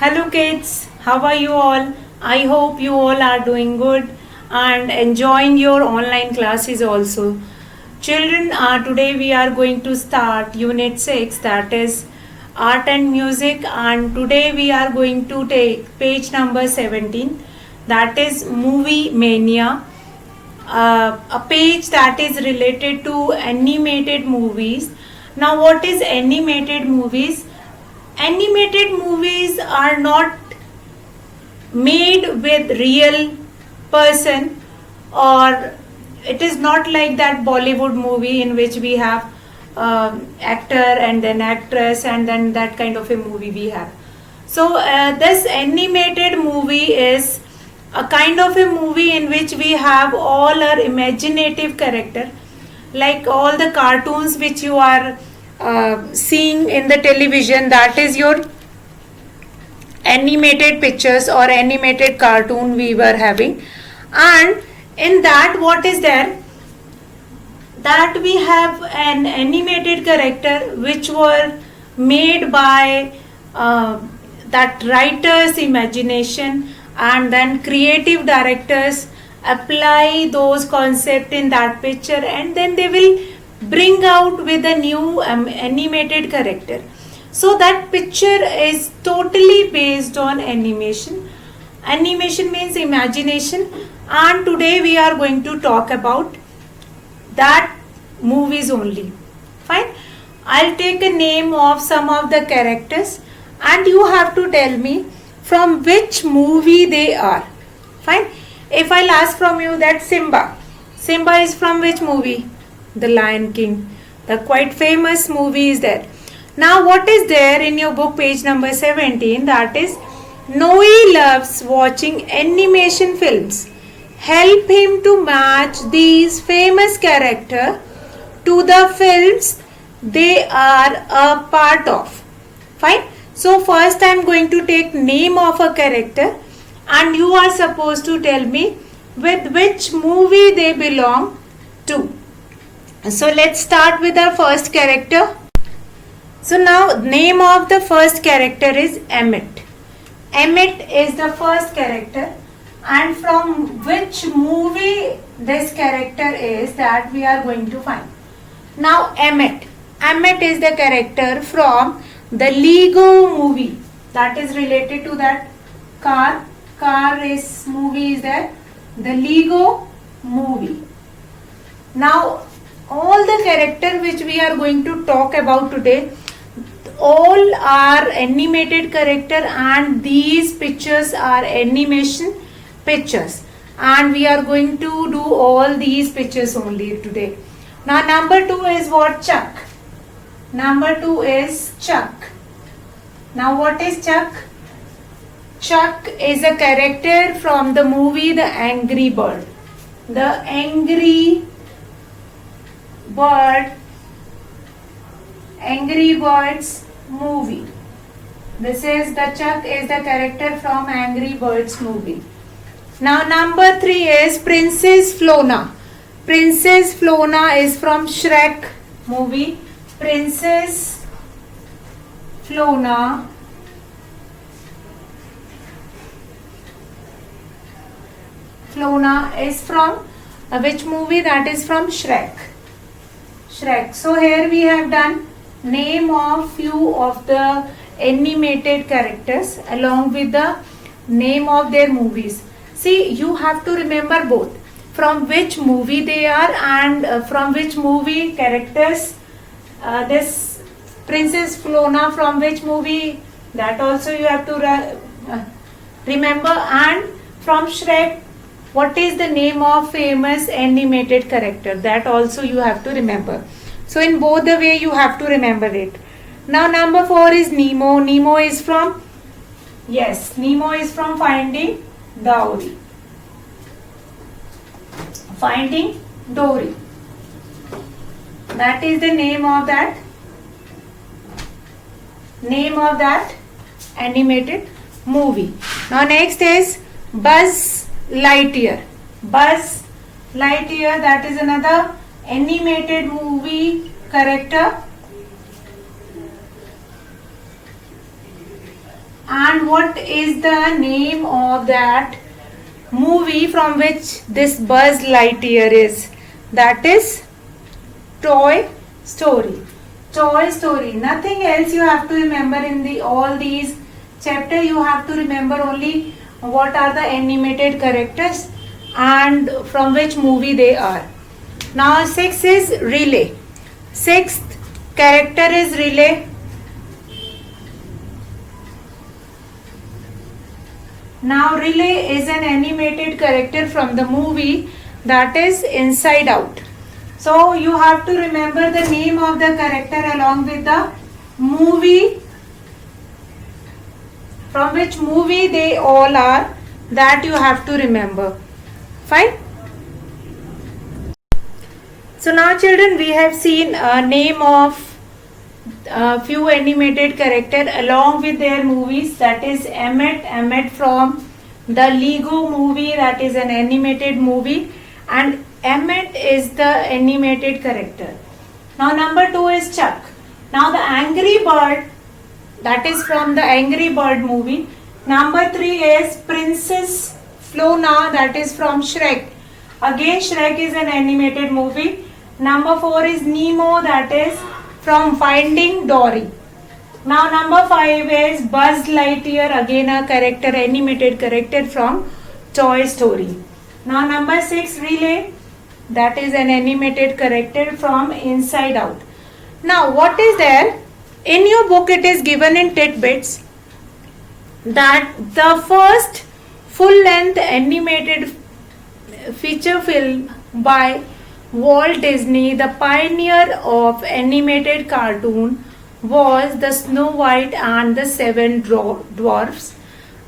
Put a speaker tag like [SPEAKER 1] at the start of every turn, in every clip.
[SPEAKER 1] Hello kids, how are you all? I hope you all are doing good and enjoying your online classes also. Children, today we are going to start unit 6, that is art and music, and today we are going to take page number 17, that is movie mania. A page that is related to animated movies. Now what is animated movies? Animated movies are not made with real person, or it is not like that Bollywood movie in which we have actor and then actress and then that kind of a movie we have. So this animated movie is a kind of a movie in which we have all our imaginative character, like all the cartoons which you are seeing in the television, that is your animated pictures or animated cartoon we were having. And in that, what is there, that we have an animated character which were made by that writer's imagination, and then creative directors apply those concepts in that picture, and then they will bring out with a new animated character. So that picture is totally based on animation. Animation means imagination, and today we are going to talk about that movies only. Fine. I'll take a name of some of the characters and you have to tell me from which movie they are. Fine. If I'll ask from you that Simba is from which movie? The Lion King. The quite famous movie is there. Now what is there in your book, page number 17, that is Noe loves watching animation films. Help him to match these famous characters to the films they are a part of. Fine. So first I am going to take name of a character and you are supposed to tell me with which movie they belong to. So let's start with our first character. So now name of the first character is Emmett. Emmett is the first character, and from which movie this character is, that we are going to find. Now Emmett is the character from the Lego movie, that is related to that car race movie is there, the Lego movie. Now all the character which we are going to talk about today, all are animated character, and these pictures are animation pictures, and we are going to do all these pictures only today. Now number 2 is what? Chuck. Number 2 is Chuck. Now what is Chuck? Chuck is a character from the movie The Angry Bird. The Angry Birds movie. This is the Chuck is the character from Angry Birds movie. Now number 3 is Princess Fiona. Princess Fiona is from Shrek movie. Princess Fiona is from which movie? That is from Shrek. So here we have done name of few of the animated characters along with the name of their movies. See, you have to remember both from which movie they are and from which movie characters. This Princess Fiona from which movie, that also you have to remember, and from Shrek what is the name of famous animated character, that also you have to remember. So in both the way you have to remember it. Now number 4 is Nemo. Nemo is from Finding Dory. Finding Dory. That is the name of that animated movie. Now next is Buzz Lightyear. Buzz Lightyear, that is another animated movie character, And what is the name of that movie from which this Buzz Lightyear is? That is Toy Story. Toy Story. Nothing else you have to remember in the all these chapter. You have to remember only what are the animated characters and from which movie they are. Now 6 is relay. Sixth character is relay. Now relay is an animated character from the movie that is Inside Out. So you have to remember the name of the character along with the movie, from which movie they all are, that you have to remember. Fine. So now children, we have seen a name of few animated character along with their movies. That is Emmet from the Lego movie, that is an animated movie, and Emmet is the animated character. Now number 2 is Chuck. Now the Angry Bird, that is from the Angry Bird movie. Number 3 is Princess Fiona, that is from Shrek. Again Shrek is an animated movie. Number 4 is Nemo, that is from Finding Dory. Now number 5 is Buzz Lightyear, again a character, animated character from Toy Story. Now number 6 Relay, that is an animated character from Inside Out. Now what is there? In your book it is given in tidbits that the first full length animated feature film by Walt Disney, the pioneer of animated cartoon, was the Snow White and the Seven Dwarfs,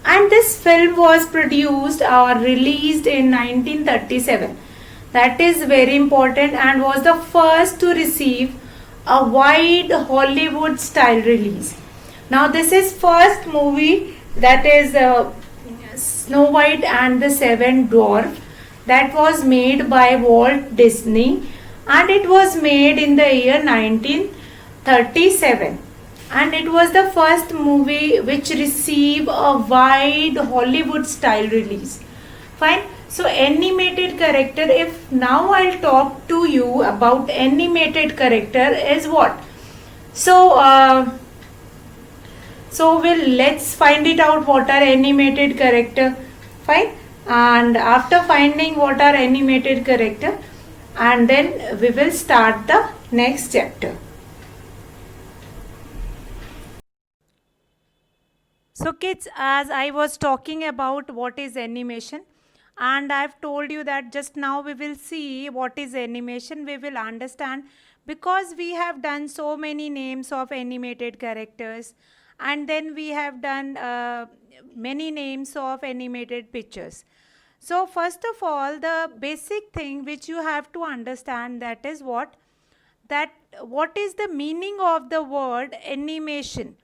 [SPEAKER 1] and this film was produced or released in 1937. That is very important and was the first to receive a wide Hollywood style release. Now this is first movie, that is Snow White and the Seven Dwarfs, that was made by Walt Disney, and it was made in the year 1937, and it was the first movie which received a wide Hollywood style release. Fine. So animated character, if now I'll talk to you about animated character is what? So let's find it out what are animated character. Fine. And after finding what are animated character, and then we will start the next chapter. So kids, as I was talking about what is animation, and I've told you that just now we will see what is animation, we will understand, because we have done so many names of animated characters, and then we have done many names of animated pictures. So first of all, the basic thing which you have to understand, that is what is the meaning of the word animation.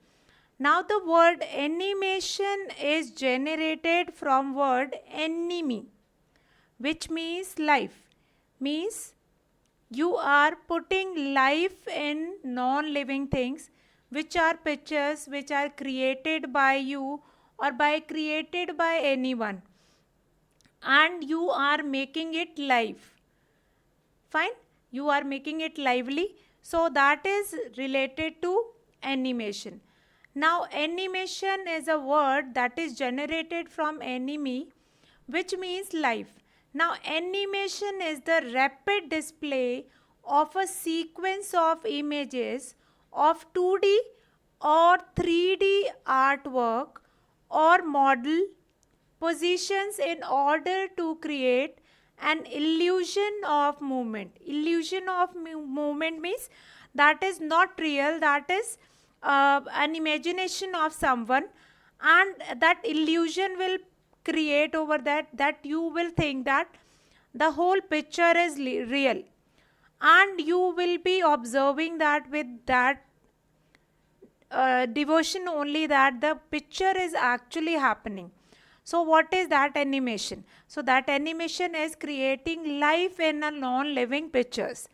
[SPEAKER 1] Now the word animation is generated from word enemy, which means life. Means you are putting life in non-living things, which are pictures which are created by you or created by anyone, and you are making it live. Fine, you are making it lively, so that is related to animation. Now animation is a word that is generated from enemy, which means life. Now animation is the rapid display of a sequence of images of 2D or 3D artwork or model positions in order to create an illusion of movement. Illusion of movement means that is not real, that is an imagination of someone, and that illusion will create over that you will think that the whole picture is real, and you will be observing that with that devotion only, that the picture is actually happening. So what is that animation? So that animation is creating life in a non-living pictures.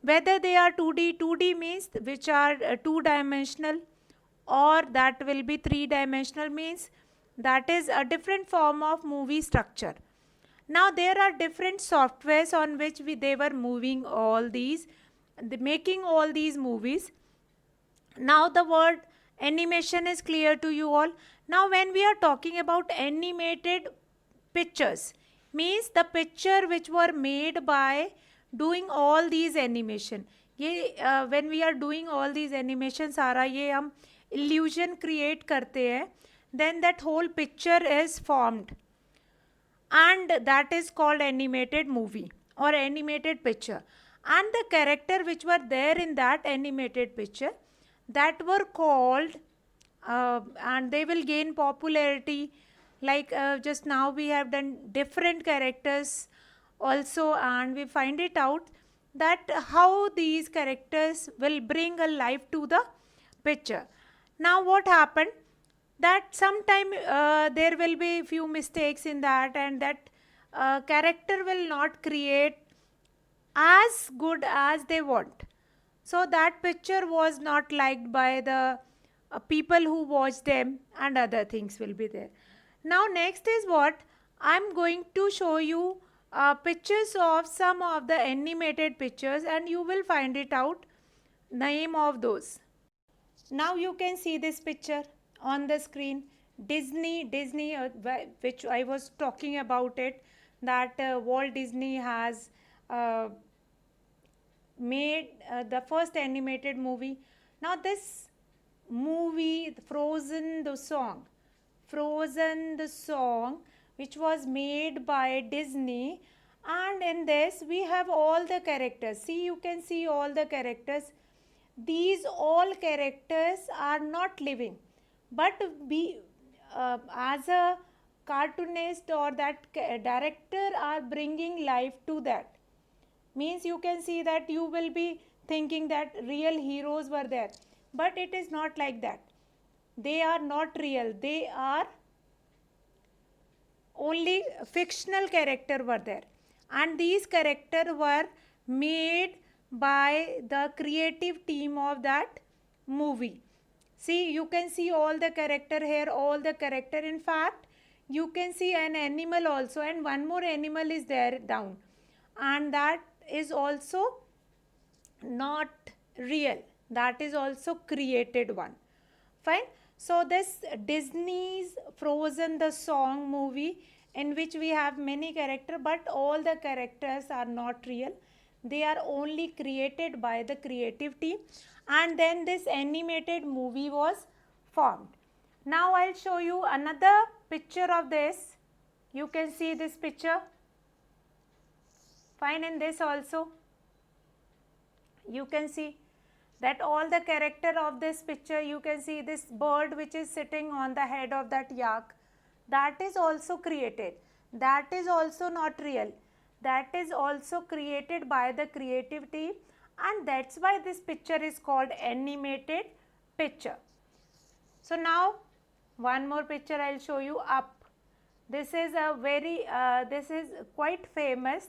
[SPEAKER 1] Whether they are 2D means which are two-dimensional, or that will be three-dimensional, means that is a different form of movie structure. Now there are different softwares on which they were moving all these, making all these movies. Now the word animation is clear to you all. Now when we are talking about animated pictures, means the picture which were made by doing all these animation. ये when we are doing all these animation सारा ये हम illusion create करते हैं, then that whole picture is formed, and that is called animated movie or animated picture. And the character which were there in that animated picture, that were called and they will gain popularity, like just now we have done different characters also, and we find it out that how these characters will bring a life to the picture. Now what happened, that sometime there will be few mistakes in that, and that character will not create as good as they want, so that picture was not liked by the people who watch them, and other things will be there. Now next is what I'm going to show you, pictures of some of the animated pictures, and you will find it out name of those. Now you can see this picture on the screen. Disney, which I was talking about it, that Walt Disney has made the first animated movie. Now this movie, Frozen the song, which was made by Disney, and in this we have all the characters. See, you can see all the characters. These all characters are not living, but we as a cartoonist or that director are bringing life to that. Means you can see that you will be thinking that real heroes were there, but it is not like that. They are not real, they are only fictional character were there, and these characters were made by the creative team of that movie. See, you can see all the character here, all the character. In fact, you can see an animal also, and one more animal is there down, and that is also not real, that is also created one. Fine. So this Disney's Frozen the song movie, in which we have many characters, but all the characters are not real, they are only created by the creative team, and then this animated movie was formed. Now I'll show you another picture of this. You can see this picture. Fine. In this also you can see that all the character of this picture, you can see this bird which is sitting on the head of that yak, that is also created, that is also not real, that is also created by the creative team, and that's why this picture is called animated picture. So now one more picture I'll show you. Up. This is a very this is quite famous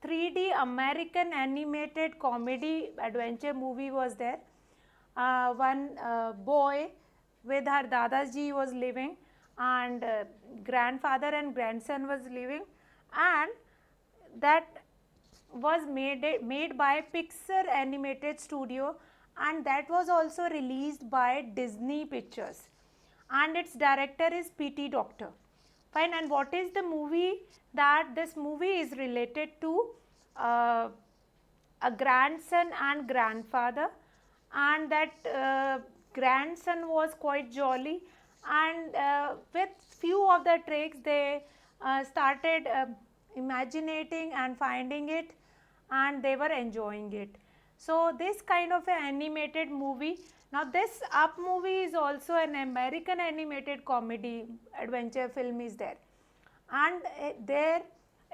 [SPEAKER 1] 3D American animated comedy adventure movie was there. One boy with her Dadaji was living, and grandfather and grandson was living, and that was made by Pixar Animated Studio, and that was also released by Disney Pictures, and its director is P.T. Docter. Fine. And what is the movie? That this movie is related to a grandson and grandfather, and that grandson was quite jolly, and with few of the tricks they started imaginating and finding it, and they were enjoying it. So this kind of an animated movie. Now this Up movie is also an American animated comedy adventure film is there, and there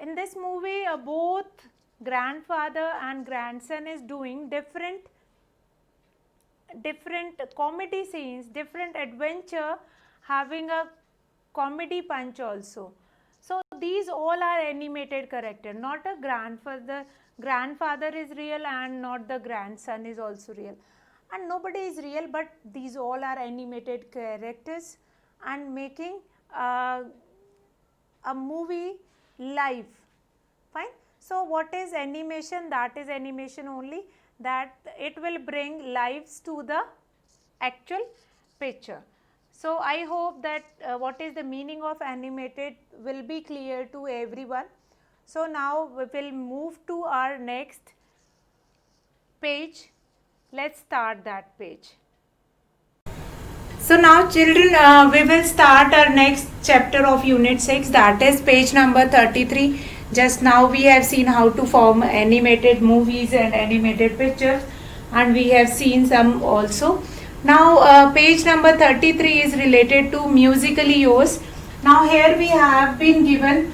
[SPEAKER 1] in this movie both grandfather and grandson is doing different comedy scenes, different adventure, having a comedy punch also. So these all are animated character, not a grandfather is real and not the grandson is also real. and nobody is real, but these all are animated characters and making a movie live. Fine. So what is animation? That is animation only, that it will bring lives to the actual picture. So I hope that what is the meaning of animated will be clear to everyone. So now we will move to our next page. Let's start that page. So now children, we will start our next chapter of unit 6, that is page number 33. Just now we have seen how to form animated movies and animated pictures, and we have seen some also. Now page number 33 is related to musically yours. Now here we have been given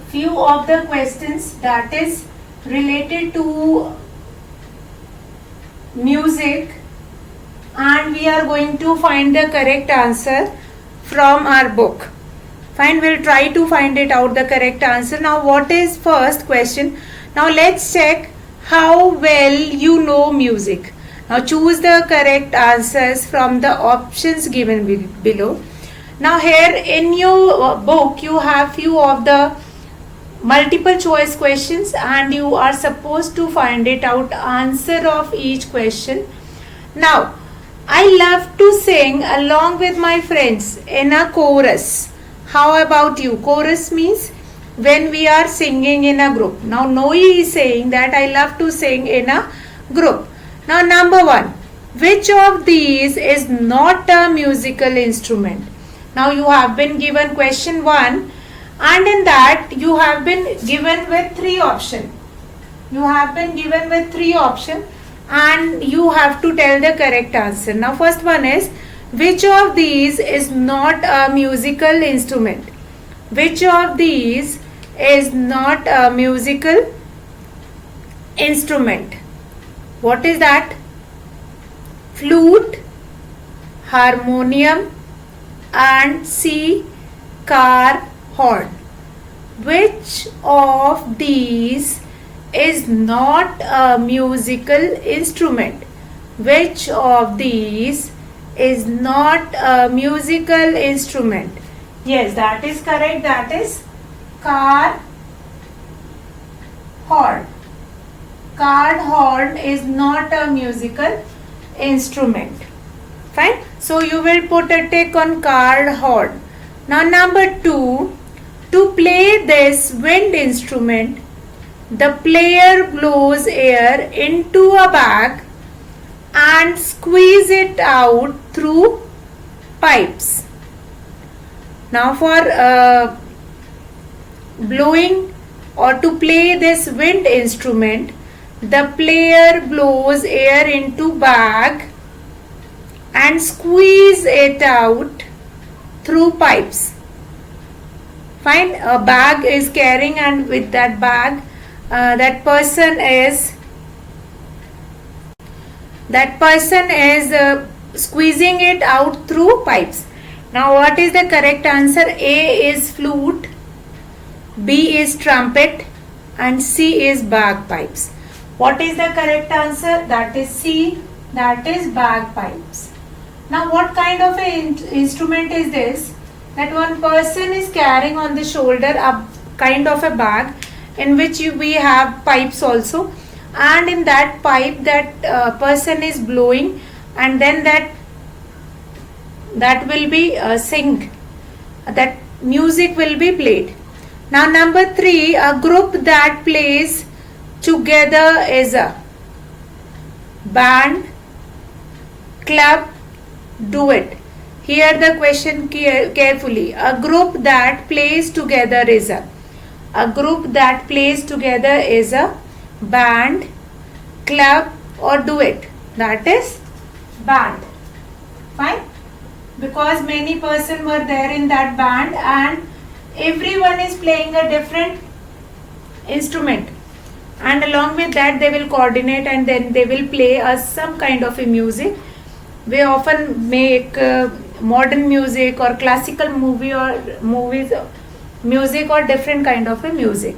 [SPEAKER 1] few of the questions that is related to music, and we are going to find the correct answer from our book. Fine, we'll try to find it out, the correct answer. Now what is first question? Now let's check how well you know music. Now choose the correct answers from the options given below. Now here in your book you have few of the multiple choice questions, and you are supposed to find it out answer of each question. Now I love to sing along with my friends in a chorus. How about you? Chorus means when we are singing in a group. Now Noe is saying that I love to sing in a group. Now number 1, which of these is not a musical instrument? Now you have been given question 1, and in that you have been given with 3 options. You have been given with 3 options, and you have to tell the correct answer. Now first one is, which of these is not a musical instrument? Which of these is not a musical instrument? What is that? Flute, harmonium, and C, car horn. Which of these is not a musical instrument? Which of these is not a musical instrument? Yes, that is correct. That is car horn. Car horn is not a musical instrument. Fine. So you will put a tick on car horn. Now number 2, to play this wind instrument, the player blows air into a bag and squeeze it out through pipes. Now for blowing or to play this wind instrument, the player blows air into bag and squeeze it out through pipes. Fine, a bag is carrying, and with that bag that person is squeezing it out through pipes. Now what is the correct answer? A is flute, B is trumpet, and C is bagpipes. What is the correct answer? That is C, that is bagpipes. Now what kind of an instrument is this? That one person is carrying on the shoulder a kind of a bag in which we have pipes also, and in that pipe that person is blowing, and then that will be sing, that music will be played. Now number 3, a group that plays together is a band, club, duet. Hear the question carefully. A group that plays together is a group that plays together is a band, club, or duet. That is band. Fine, because many persons were there in that band, and everyone is playing a different instrument, and along with that they will coordinate, and then they will play some kind of a music. We often make modern music or classical movies music, or different kind of a music.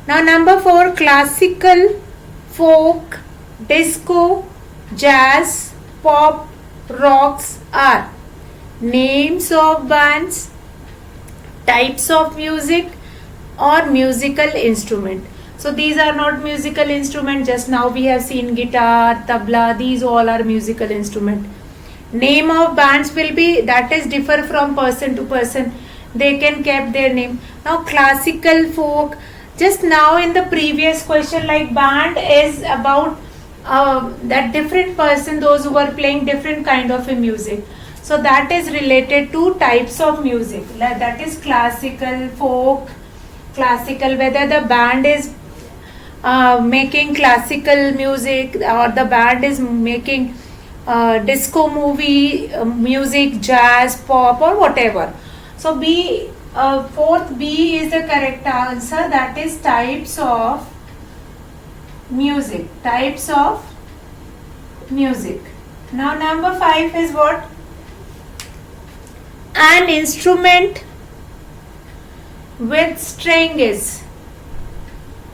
[SPEAKER 1] Now number 4, classical, folk, disco, jazz, pop, rocks are names of bands, types of music, or musical instrument. So these are not musical instrument. Just now we have seen guitar, tabla. These all are musical instrument. Name of bands will be, that is differ from person to person. They can keep their name. Now classical, folk. Just now in the previous question, like band is about that different person, those who are playing different kind of a music. So that is related to types of music. That is classical, folk, classical, whether the band is making classical music or the band is making disco movie music, jazz, pop, or whatever. So B, fourth B is the correct answer. That is types of music. Types of music. Now number 5 is what? An instrument with string is.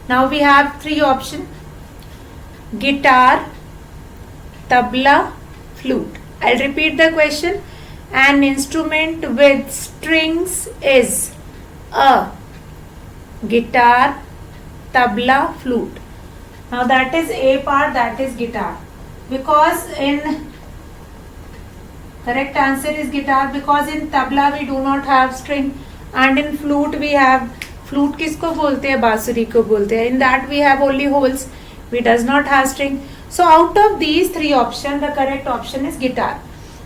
[SPEAKER 1] Now we have 3 options: guitar, tabla, flute. I'll repeat the question. An instrument with strings is a guitar, tabla, flute. Now that is A part, that is guitar. Because in correct answer is guitar, because in tabla we do not have string, and in flute we have, flute किसको बोलते हैं, बांसुरी को बोलते हैं. In that we have only holes, we does not have string. So out of these 3 options, the correct option is guitar.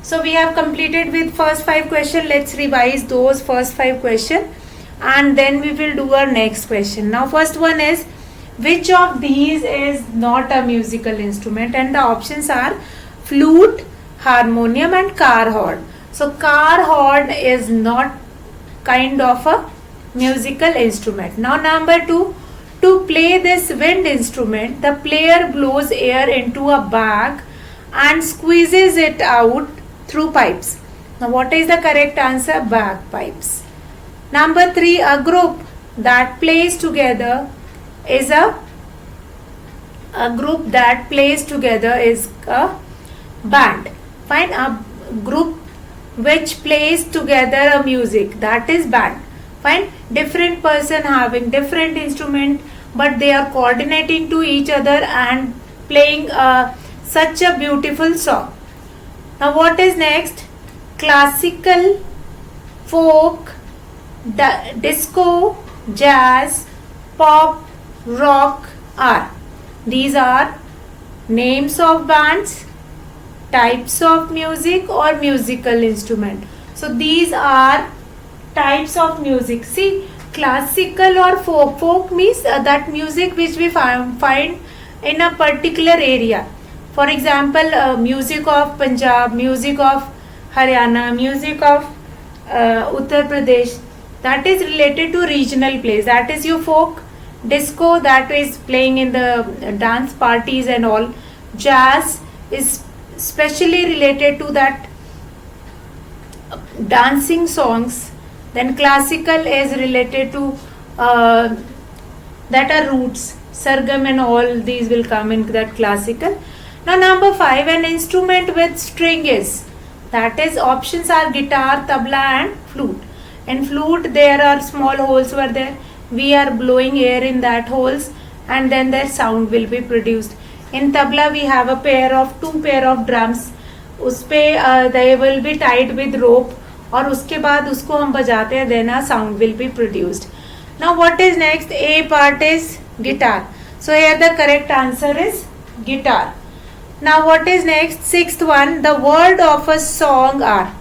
[SPEAKER 1] So we have completed with first 5 questions. Let's revise those first 5 questions and then we will do our next question. Now first one is, which of these is not a musical instrument? And the options are flute, harmonium and car horn. So car horn is not kind of a musical instrument. Now number 2, to play this wind instrument, the player blows air into a bag and squeezes it out through pipes. Now what is the correct answer? Bagpipes. Number 3, a group that plays together is a group that plays together is a band. Fine. A group which plays together a music, that is band. Fine. Different person having different instrument, but they are coordinating to each other and playing such a beautiful song. Now what is next? Classical, folk, disco, jazz, pop, rock are. These are names of bands, types of music or musical instrument. So these are types of music. See, classical or folk. Folk means that music which we find in a particular area. For example, music of Punjab, music of Haryana, music of Uttar Pradesh. That is related to regional place. That is your folk. Disco, that is playing in the dance parties and all. Jazz is specially related to that dancing songs. Then classical is related to that are roots, sargam and all these will come in that classical. Now number 5, an instrument with string is. That is options are guitar, tabla and flute. In flute there are small holes were there. We are blowing air in that holes and then their sound will be produced. In tabla we have a two pair of drums. उसपे they will be tied with rope और उसके बाद उसको हम बजाते हैं, then a sound will be produced. Now what is next? A part is guitar. So here the correct answer is guitar. Now what is next? 6th one, the word of a song are.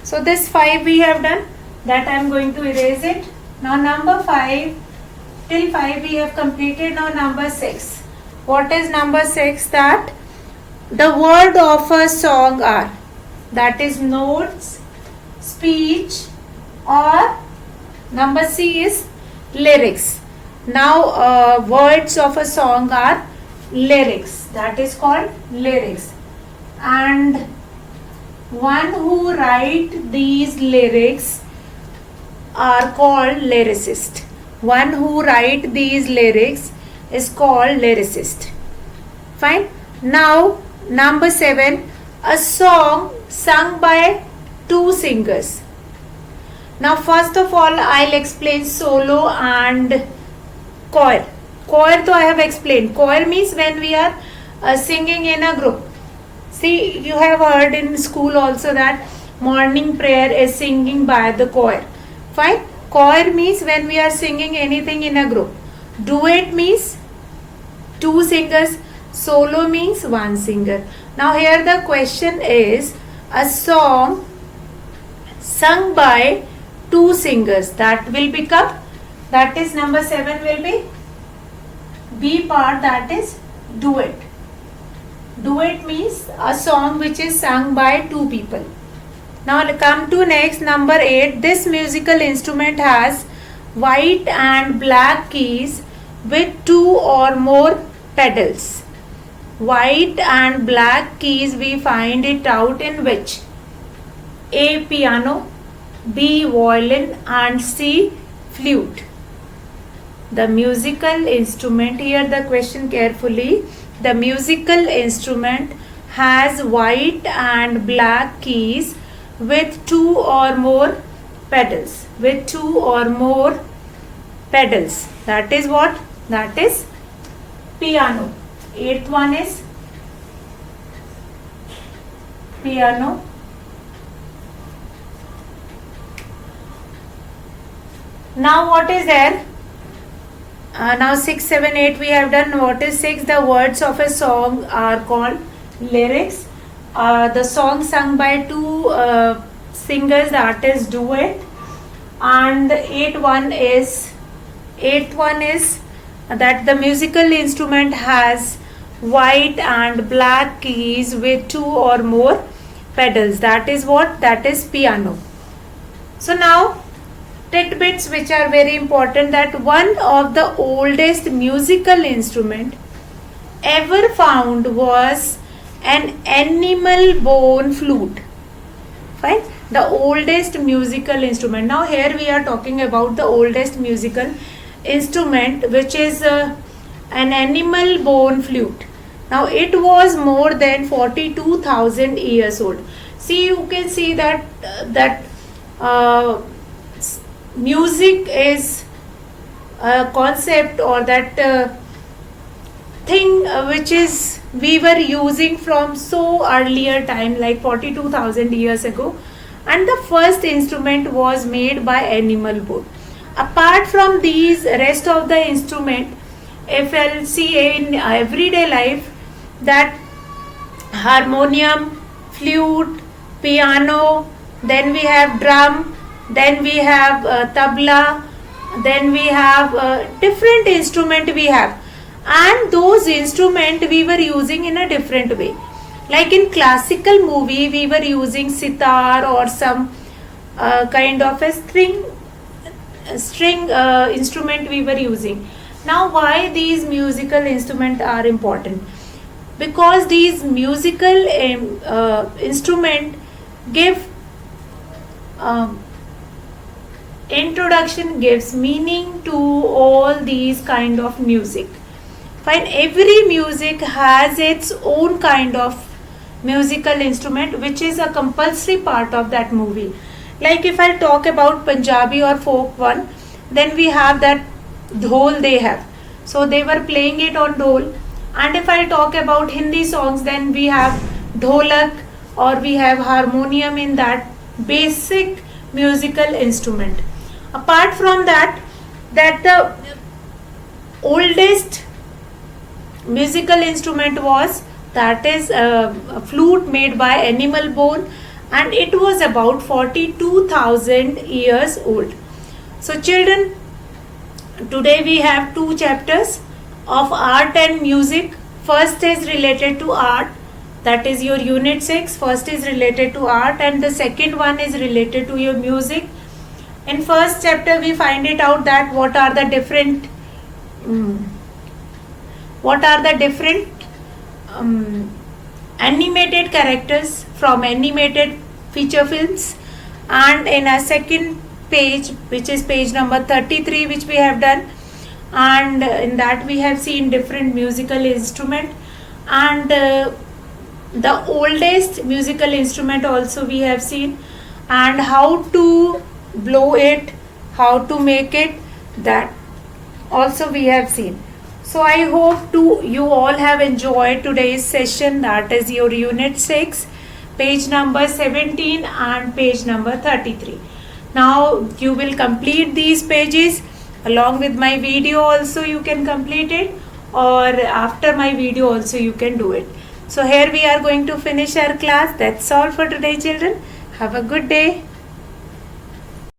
[SPEAKER 1] So this 5 we have done, that I am going to erase it. Now number 5, till 5 we have completed. Now number 6. What is number 6? That the word of a song are. That is notes, speech, or number C is lyrics. Now words of a song are lyrics. That is called lyrics. And one who write these lyrics are called lyricist. One who write these lyrics is called lyricist. Fine. Now number 7, a song sung by two singers. Now first of all I'll explain solo and choir. Choir to I have explained. Choir means when we are singing in a group. See, you have heard in school also that morning prayer is singing by the choir. Fine. Choir means when we are singing anything in a group. Duet means two singers. Solo means one singer. Now here the question is a song sung by two singers. That will become, that is number 7 will be B part, that is duet. Duet means a song which is sung by two people. Now come to next, number 8. This musical instrument has white and black keys with two or more pedals. White and black keys, we find it out in which? A. Piano, B. Violin and C. Flute. The musical instrument, here the question carefully, the musical instrument has white and black keys with two or more pedals. With two or more pedals. That is what? That is piano. 8th one is piano. Now what is there? Now 6, 7, 8 we have done. What is 6? The words of a song are called lyrics. The song sung by two singers, that is duet. And the 8th one is that the musical instrument has white and black keys with two or more pedals. That is what? That is piano. So now tidbits which are very important, that one of the oldest musical instrument ever found was an animal bone flute. Fine. The oldest musical instrument. Now here we are talking about the oldest musical instrument, which is an animal bone flute. Now it was more than 42,000 years old. See, you can see that music is a concept, or that thing which is we were using from so earlier time, like 42,000 years ago, and the first instrument was made by animal bone. Apart from these, rest of the instrument, if I'll see in everyday life, that harmonium, flute, piano, then we have drum, then we have tabla, then we have different instrument we have, and those instrument we were using in a different way. Like in classical movie, we were using sitar or some kind of a string instrument we were using. Now why these musical instruments are important? Because these musical instrument give introduction, gives meaning to all these kind of music. Fine. Every music has its own kind of musical instrument which is a compulsory part of that movie. Like if I talk about Punjabi or folk one, then we have that dhol they have. So they were playing it on dhol. And if I talk about Hindi songs, then we have dholak or we have harmonium in that basic musical instrument. Apart from that the oldest musical instrument was, that is a flute made by animal bone, and it was about 42,000 years old. So children, today we have two chapters of art and music. First is related to art, that is your unit 6. First is related to art and the second one is related to your music. In first chapter we find it out that what are the different animated characters from animated feature films, and in a second page, which is page number 33, which we have done, and in that we have seen different musical instrument, and the oldest musical instrument also we have seen, and how to blow it, how to make it, that also we have seen. So I hope you all have enjoyed today's session, that is your unit 6, page number 17 and page number 33. Now you will complete these pages along with my video also, you can complete it, or after my video also you can do it. So here we are going to finish our class. That's all for today, children. Have a good day.